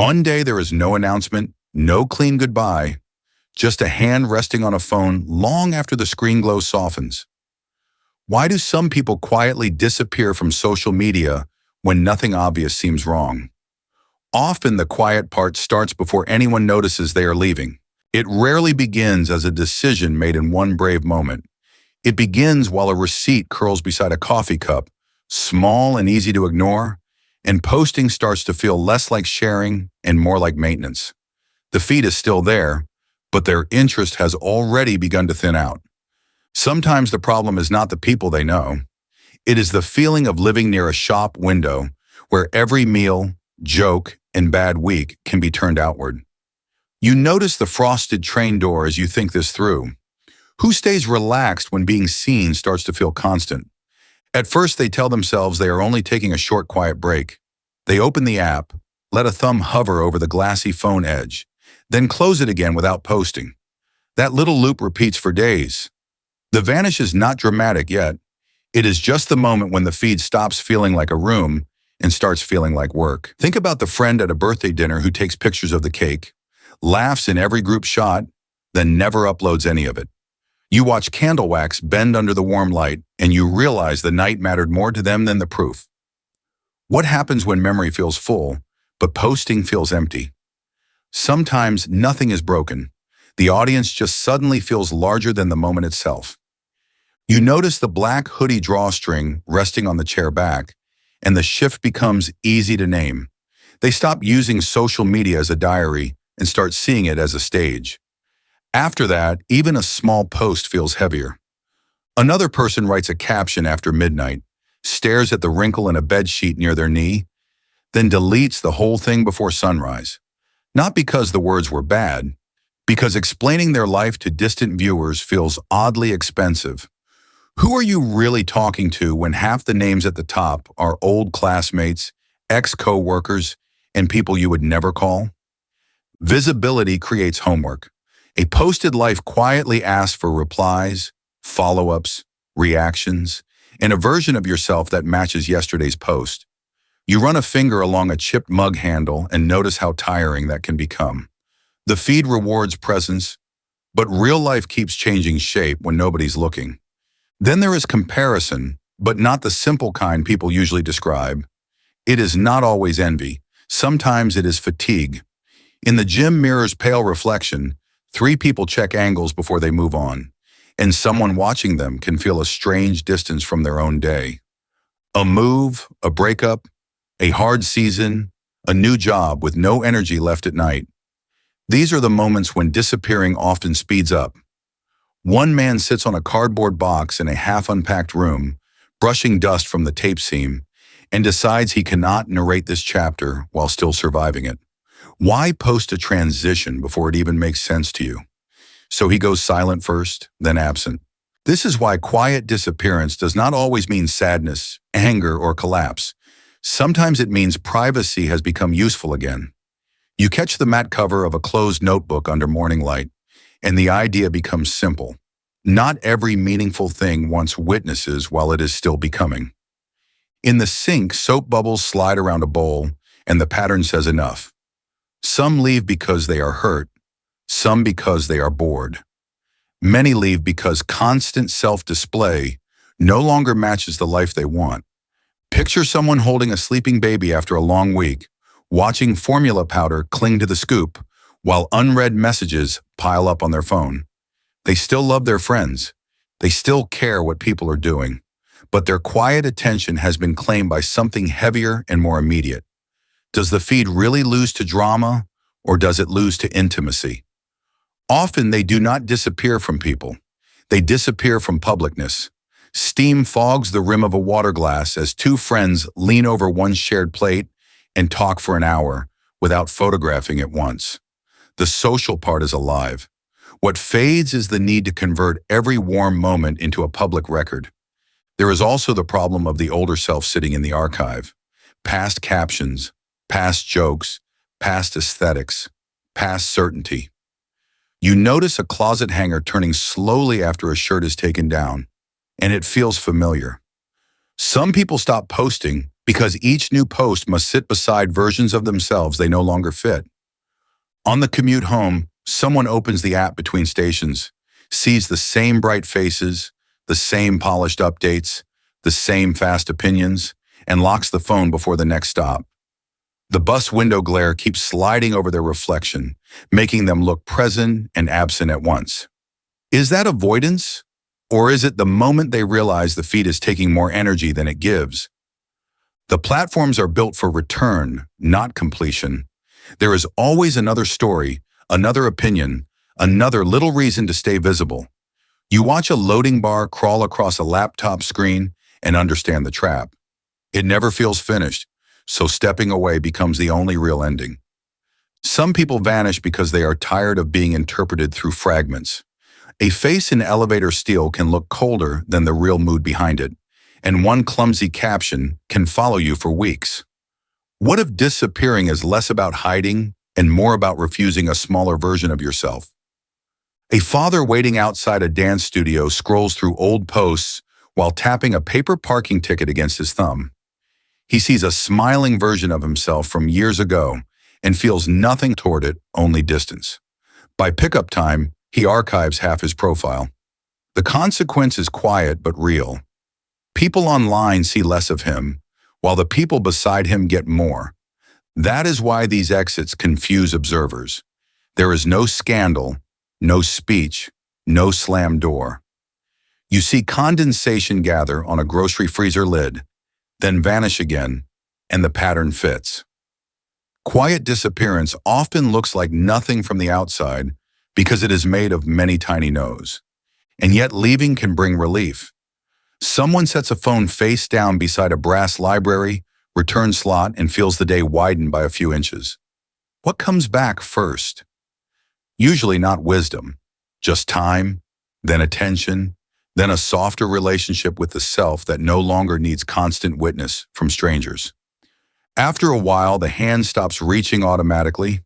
One day there is no announcement, no clean goodbye, just a hand resting on a phone long after the screen glow softens. Why do some people quietly disappear from social media when nothing obvious seems wrong? Often the quiet part starts before anyone notices they are leaving. It rarely begins as a decision made in one brave moment. It begins while a receipt curls beside a coffee cup, small and easy to ignore, and posting starts to feel less like sharing and more like maintenance. The feed is still there, but their interest has already begun to thin out. Sometimes the problem is not the people they know. It is the feeling of living near a shop window where every meal, joke, and bad week can be turned outward. You notice the frosted train door as you think this through. Who stays relaxed when being seen starts to feel constant? At first, they tell themselves they are only taking a short, quiet break. They open the app, let a thumb hover over the glassy phone edge, then close it again without posting. That little loop repeats for days. The vanish is not dramatic yet. It is just the moment when the feed stops feeling like a room and starts feeling like work. Think about the friend at a birthday dinner who takes pictures of the cake, laughs in every group shot, then never uploads any of it. You watch candle wax bend under the warm light, and you realize the night mattered more to them than the proof. What happens when memory feels full, but posting feels empty? Sometimes nothing is broken. The audience just suddenly feels larger than the moment itself. You notice the black hoodie drawstring resting on the chair back, and the shift becomes easy to name. They stop using social media as a diary and start seeing it as a stage. After that, even a small post feels heavier. Another person writes a caption after midnight, stares at the wrinkle in a bedsheet near their knee, then deletes the whole thing before sunrise. Not because the words were bad, because explaining their life to distant viewers feels oddly expensive. Who are you really talking to when half the names at the top are old classmates, ex-co-workers, and people you would never call? Visibility creates homework. A posted life quietly asks for replies, follow-ups, reactions, and a version of yourself that matches yesterday's post. You run a finger along a chipped mug handle and notice how tiring that can become. The feed rewards presence, but real life keeps changing shape when nobody's looking. Then there is comparison, but not the simple kind people usually describe. It is not always envy. Sometimes it is fatigue. In the gym mirror's pale reflection, 3 people check angles before they move on, and someone watching them can feel a strange distance from their own day. A move, a breakup, a hard season, a new job with no energy left at night. These are the moments when disappearing often speeds up. One man sits on a cardboard box in a half-unpacked room, brushing dust from the tape seam, and decides he cannot narrate this chapter while still surviving it. Why post a transition before it even makes sense to you? So he goes silent first, then absent. This is why quiet disappearance does not always mean sadness, anger, or collapse. Sometimes it means privacy has become useful again. You catch the matte cover of a closed notebook under morning light, and the idea becomes simple. Not every meaningful thing wants witnesses while it is still becoming. In the sink, soap bubbles slide around a bowl, and the pattern says enough. Some leave because they are hurt, some because they are bored. Many leave because constant self-display no longer matches the life they want. Picture someone holding a sleeping baby after a long week, watching formula powder cling to the scoop, while unread messages pile up on their phone. They still love their friends. They still care what people are doing. But their quiet attention has been claimed by something heavier and more immediate. Does the feed really lose to drama, or does it lose to intimacy? Often they do not disappear from people. They disappear from publicness. Steam fogs the rim of a water glass as 2 friends lean over one shared plate and talk for an hour without photographing it once. The social part is alive. What fades is the need to convert every warm moment into a public record. There is also the problem of the older self sitting in the archive. Past captions, past jokes, past aesthetics, past certainty. You notice a closet hanger turning slowly after a shirt is taken down, and it feels familiar. Some people stop posting because each new post must sit beside versions of themselves they no longer fit. On the commute home, someone opens the app between stations, sees the same bright faces, the same polished updates, the same fast opinions, and locks the phone before the next stop. The bus window glare keeps sliding over their reflection, making them look present and absent at once. Is that avoidance? Or is it the moment they realize the feed is taking more energy than it gives? The platforms are built for return, not completion. There is always another story, another opinion, another little reason to stay visible. You watch a loading bar crawl across a laptop screen and understand the trap. It never feels finished, so stepping away becomes the only real ending. Some people vanish because they are tired of being interpreted through fragments. A face in elevator steel can look colder than the real mood behind it, and one clumsy caption can follow you for weeks. What if disappearing is less about hiding and more about refusing a smaller version of yourself? A father waiting outside a dance studio scrolls through old posts while tapping a paper parking ticket against his thumb. He sees a smiling version of himself from years ago and feels nothing toward it, only distance. By pickup time, he archives half his profile. The consequence is quiet but real. People online see less of him, while the people beside him get more. That is why these exits confuse observers. There is no scandal, no speech, no slam door. You see condensation gather on a grocery freezer lid, then vanish again, and the pattern fits. Quiet disappearance often looks like nothing from the outside because it is made of many tiny no's. And yet leaving can bring relief. Someone sets a phone face down beside a brass library, return slot, and feels the day widen by a few inches. What comes back first? Usually not wisdom, just time, then attention, then a softer relationship with the self that no longer needs constant witness from strangers. After a while, the hand stops reaching automatically.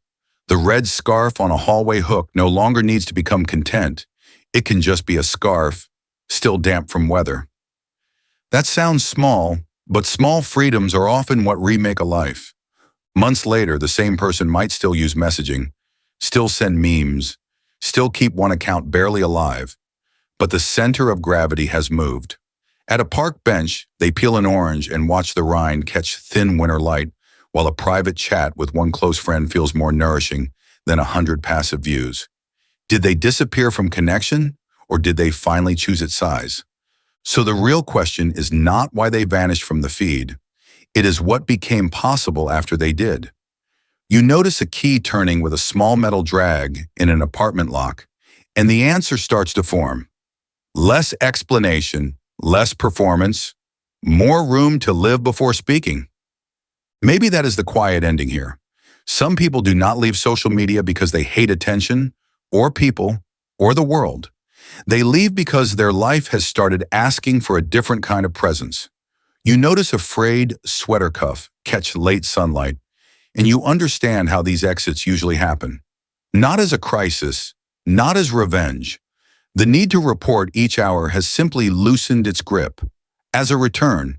The red scarf on a hallway hook no longer needs to become content. It can just be a scarf, still damp from weather. That sounds small, but small freedoms are often what remake a life. Months later, the same person might still use messaging, still send memes, still keep one account barely alive, but the center of gravity has moved. At a park bench, they peel an orange and watch the rind catch thin winter light, while a private chat with one close friend feels more nourishing than 100 passive views. Did they disappear from connection, or did they finally choose its size? So the real question is not why they vanished from the feed. It is what became possible after they did. You notice a key turning with a small metal drag in an apartment lock, and the answer starts to form. Less explanation, less performance, more room to live before speaking. Maybe that is the quiet ending here. Some people do not leave social media because they hate attention, or people, or the world. They leave because their life has started asking for a different kind of presence. You notice a frayed sweater cuff catch late sunlight, and you understand how these exits usually happen. Not as a crisis, not as revenge. The need to report each hour has simply loosened its grip. As a return,